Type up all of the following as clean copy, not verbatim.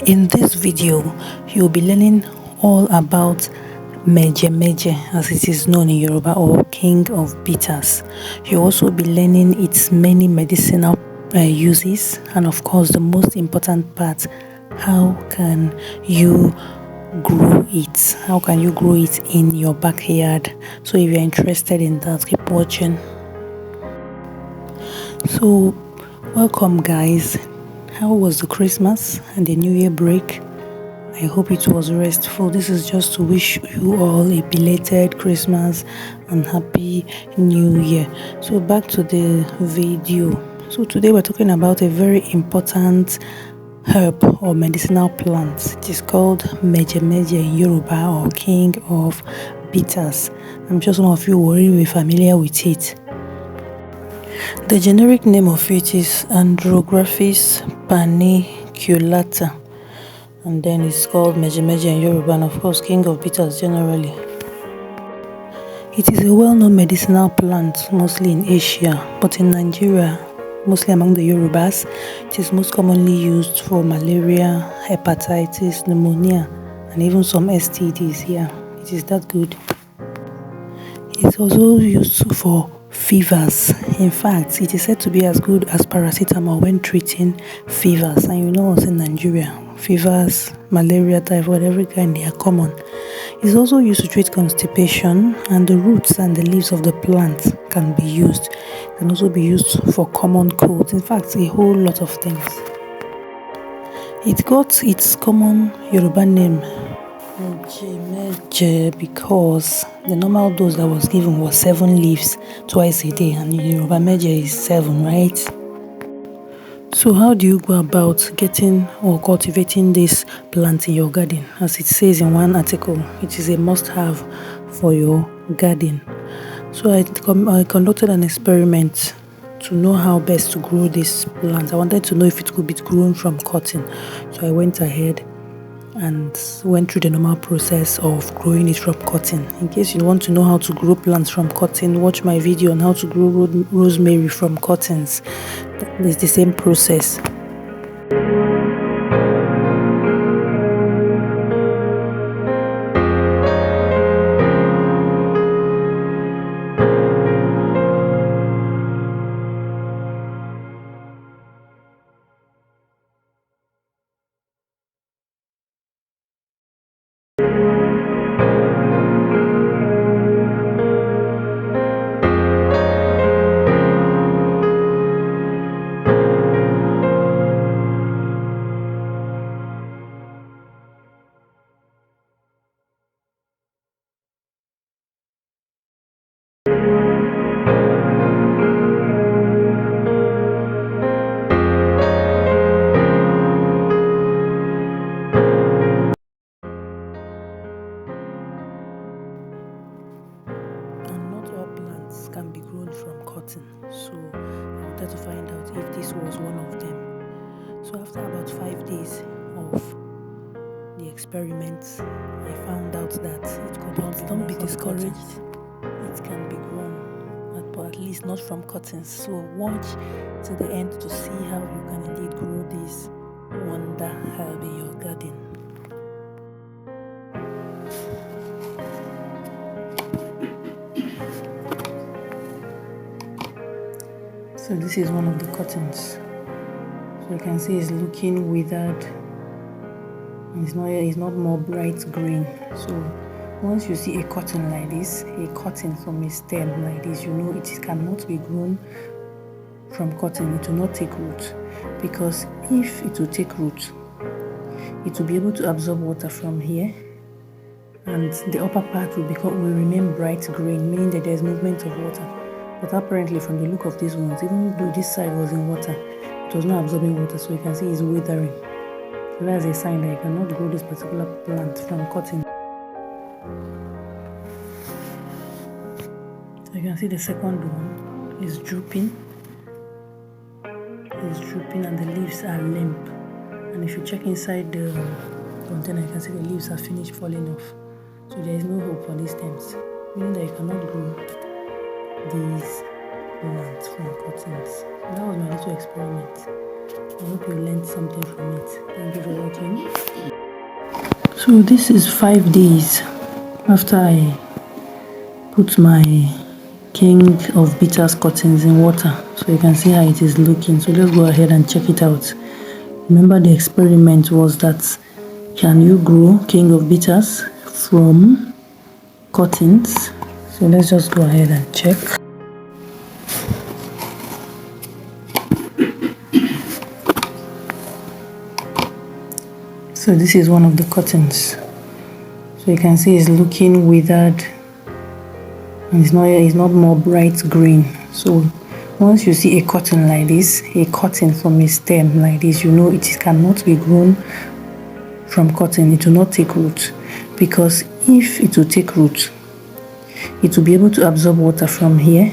In this video, you'll be learning all about meje, as it is known in Yoruba, or king of bitters. You'll also be learning its many medicinal uses, and of course the most important part, how can you grow it? How can you grow it in your backyard? So if you're interested in that, keep watching. So welcome guys. How was the Christmas and the New Year break? I hope it was restful. This is just to wish you all a belated Christmas and happy New Year. So back to the video. So today we're talking about a very important herb or medicinal plant. It is called meje in Yoruba, or king of bitters. I'm sure some of you will already be familiar with it. The generic name of it is Andrographis paniculata, and then it's called meje in Yoruba, and of course king of bitters generally. It is a well-known medicinal plant mostly in Asia, but in Nigeria, mostly among the Yorubas, it is most commonly used for malaria, hepatitis, pneumonia, and even some STDs. Yeah, it is that good. It's also used for fevers. In fact, it is said to be as good as paracetamol when treating fevers. And you know, us in Nigeria, fevers, malaria, typhoid, every kind, they are common. It's also used to treat constipation, and the roots and the leaves of the plant can be used. It can also be used for common colds. In fact, a whole lot of things. It got its common Yoruba name meje because the normal dose that was given was 7 leaves twice a day, and Yoruba meje is 7, right? So how do you go about getting or cultivating this plant in your garden? As it says in one article, it is a must-have for your garden. So I conducted an experiment to know how best to grow this plant. I wanted to know if it could be grown from cotton. So I went ahead and went through the normal process of growing it from cotton. In case you want to know how to grow plants from cotton, watch my video on how to grow rosemary from cottons. It's the same process. Can be grown from cotton, so I wanted to find out if this was one of them. So after about 5 days of the experiments, I found out that it could not. Don't be discouraged. It can be grown, but at least not from cotton. So watch to the end to see how you can indeed grow this wonder herb in your garden. So this is one of the cottons. So you can see it's looking withered. It's not more bright green. So once you see a cotton like this, a cotton from a stem like this, you know it cannot be grown from cotton. It will not take root, because if it will take root, it will be able to absorb water from here, and the upper part will remain bright green, meaning that there is movement of water. But apparently from the look of these ones, even though this side was in water, it was not absorbing water, so you can see it's withering. So that's a sign that you cannot grow this particular plant from cotton. So you can see the second one is drooping. It's drooping and the leaves are limp. And if you check inside the container, you can see the leaves are finished falling off. So there is no hope for these stems, meaning that you cannot grow these plants from cottons. That was my little experiment. I hope you learned something from it. Thank you for watching. So this is 5 days after I put my King of Bitters cuttings in water, so you can see how it is looking. So let's go ahead and check it out. Remember, the experiment was that can you grow King of Bitters from cuttings? So let's just go ahead and check. So this is one of the cuttings. So you can see it's looking withered and it's not more bright green. So once you see a cotton like this, a cotton from a stem like this, you know it cannot be grown from cotton. It will not take root, because if it will take root, it will be able to absorb water from here,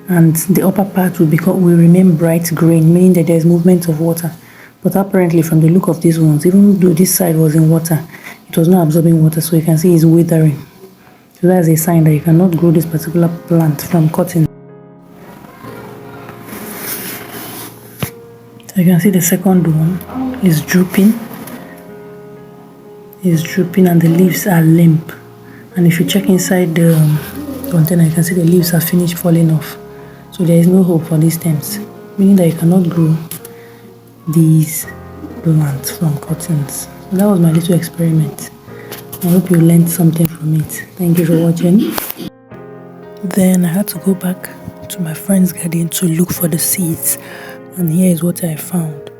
and the upper part will remain bright green, meaning that there is movement of water. But apparently, from the look of these ones, even though this side was in water, it was not absorbing water, so you can see it's withering. So that's a sign that you cannot grow this particular plant from cotton. So you can see the second one is drooping. It's drooping and the leaves are limp. And if you check inside the container, you can see the leaves have finished falling off. So there is no hope for these stems, meaning that you cannot grow these plants from cottons. So that was my little experiment. I hope you learned something from it. Thank you for watching. Then I had to go back to my friend's garden to look for the seeds, and here is what I found.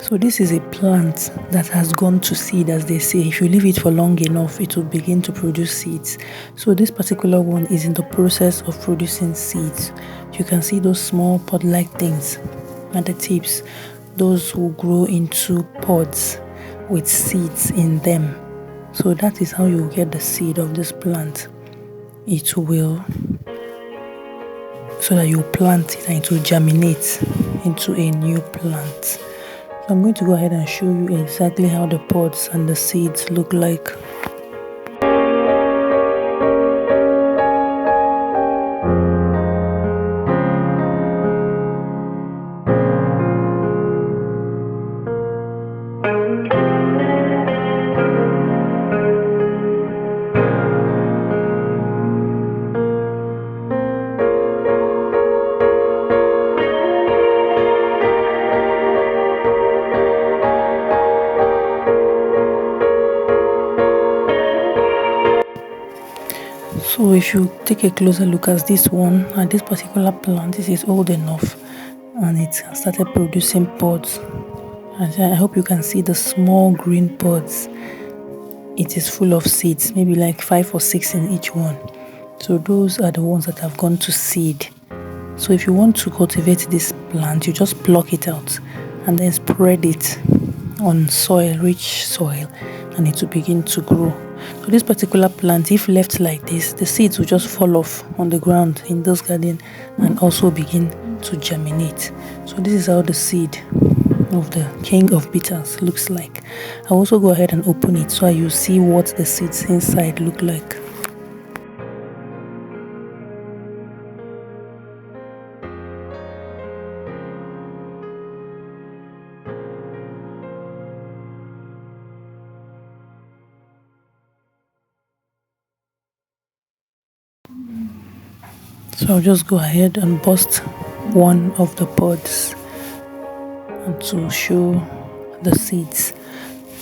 So this is a plant that has gone to seed, as they say. If you leave it for long enough, it will begin to produce seeds. So this particular one is in the process of producing seeds. You can see those small pod-like things at the tips. Those will grow into pods with seeds in them. So that is how you get the seed of this plant. It will, so that you plant it and it will germinate into a new plant. So I'm going to go ahead and show you exactly how the pods and the seeds look like. So if you take a closer look at this one, at this particular plant, this is old enough and it has started producing pods. I hope you can see the small green pods. It is full of seeds, maybe like 5 or 6 in each one. So those are the ones that have gone to seed. So if you want to cultivate this plant, you just pluck it out and then spread it on soil, rich soil, and it will begin to grow. So this particular plant, if left like this, the seeds will just fall off on the ground in this garden and also begin to germinate. So this is how the seed of the King of Bitters looks like. I'll also go ahead and open it so you see what the seeds inside look like. So I'll just go ahead and bust one of the pods and to show the seeds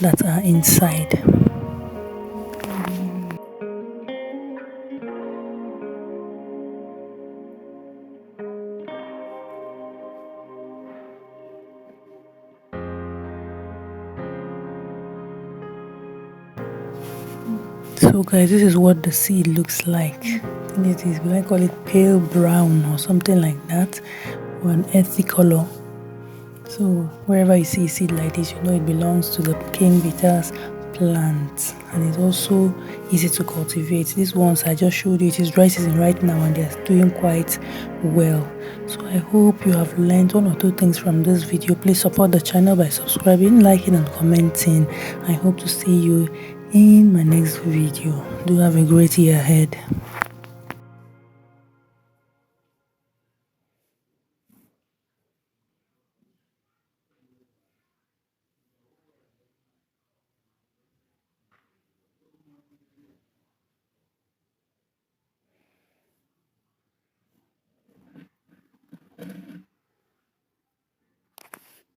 that are inside. So guys, this is what the seed looks like. I think it is, we might call it pale brown or something like that, or an earthy color. So wherever you see a seed like this, you know it belongs to the King Bitters plant, and it's also easy to cultivate. These ones I just showed you, it is dry season right now and they're doing quite well. So I hope you have learned 1 or 2 things from this video. Please support the channel by subscribing, liking and commenting. I hope to see you in my next video. Do have a great year ahead.